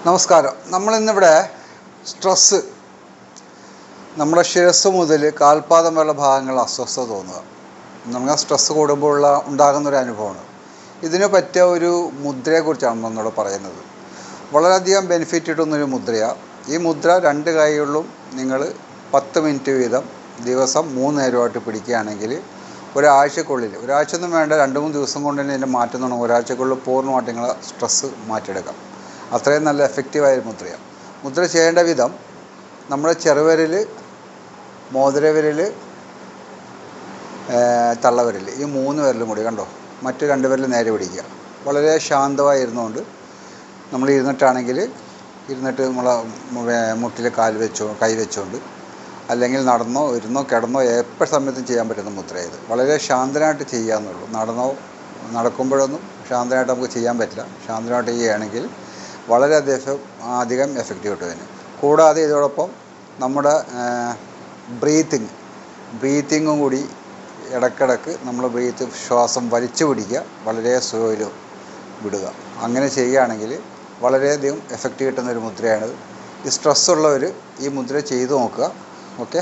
നമസ്കാരം. നമ്മളിന്നിവിടെ സ്ട്രെസ്സ്, നമ്മുടെ ശിരസ് മുതൽ കാൽപാദം വരെയുള്ള ഭാഗങ്ങളിൽ അസ്വസ്ഥത തോന്നുക, നമുക്ക് സ്ട്രെസ്സ് കൂടുമ്പോൾ ഉണ്ടാകുന്നൊരു അനുഭവമാണ്. ഇതിന് പറ്റിയ ഒരു മുദ്രയെക്കുറിച്ചാണ് നമ്മളിവിടെ പറയുന്നത്. വളരെയധികം ബെനിഫിറ്റ് കിട്ടുന്നൊരു മുദ്രയാണ്. ഈ മുദ്ര 2 കൈകളിലും നിങ്ങൾ 10 മിനിറ്റ് വീതം ദിവസം 3 നേരമായിട്ട് പിടിക്കുകയാണെങ്കിൽ ഒരാഴ്ചക്കുള്ളിൽ, ഒരാഴ്ചയൊന്നും വേണ്ട, 2-3 ദിവസം കൊണ്ട് തന്നെ ഇതിൻ്റെ മാറ്റം തുടങ്ങും. ഒരാഴ്ചക്കുള്ളിൽ പൂർണ്ണമായിട്ട് നിങ്ങൾ സ്ട്രെസ്സ് മാറ്റിയെടുക്കാം. അത്രയും നല്ല എഫക്റ്റീവായ മുദ്രയാണ്. മുദ്ര ചെയ്യേണ്ട വിധം, നമ്മുടെ ചെറുവിരൽ, മോതിരവിരൽ, തള്ളവിരൽ, ഈ 3 വിരലും കൂടി കണ്ടോ, മറ്റു 2 വിരൽ നേരെ പിടിക്കുക. വളരെ ശാന്തമായി ഇരുന്നുകൊണ്ട്, നമ്മൾ ഇരുന്നിട്ട് നമ്മളെ മുട്ടിൽ കൈ വെച്ചുകൊണ്ട്, അല്ലെങ്കിൽ നടന്നോ ഇരുന്നോ കിടന്നോ എപ്പോൾ സമയത്തും ചെയ്യാൻ പറ്റുന്ന മുദ്ര ഇത്. വളരെ ശാന്തനായിട്ട് ചെയ്യാമെന്നുള്ളൂ. നടക്കുമ്പോഴൊന്നും ശാന്തനായിട്ട് നമുക്ക് ചെയ്യാൻ പറ്റില്ല. ശാന്തനായിട്ട് ചെയ്യുകയാണെങ്കിൽ വളരെയധികം എഫക്റ്റ് കിട്ടും ഇതിന്. കൂടാതെ ഇതോടൊപ്പം നമ്മുടെ ബ്രീത്തിങ്ങും കൂടി ഇടയ്ക്കിടയ്ക്ക് നമ്മൾ ശ്വാസം വലിച്ചു പിടിക്കുക, വളരെ സ്ലോയിൽ വിടുക. അങ്ങനെ ചെയ്യുകയാണെങ്കിൽ വളരെയധികം എഫക്റ്റ് കിട്ടുന്നൊരു മുദ്രയാണിത്. ഈ സ്ട്രെസ്സുള്ളവർ ഈ മുദ്ര ചെയ്തു നോക്കുക. ഓക്കെ.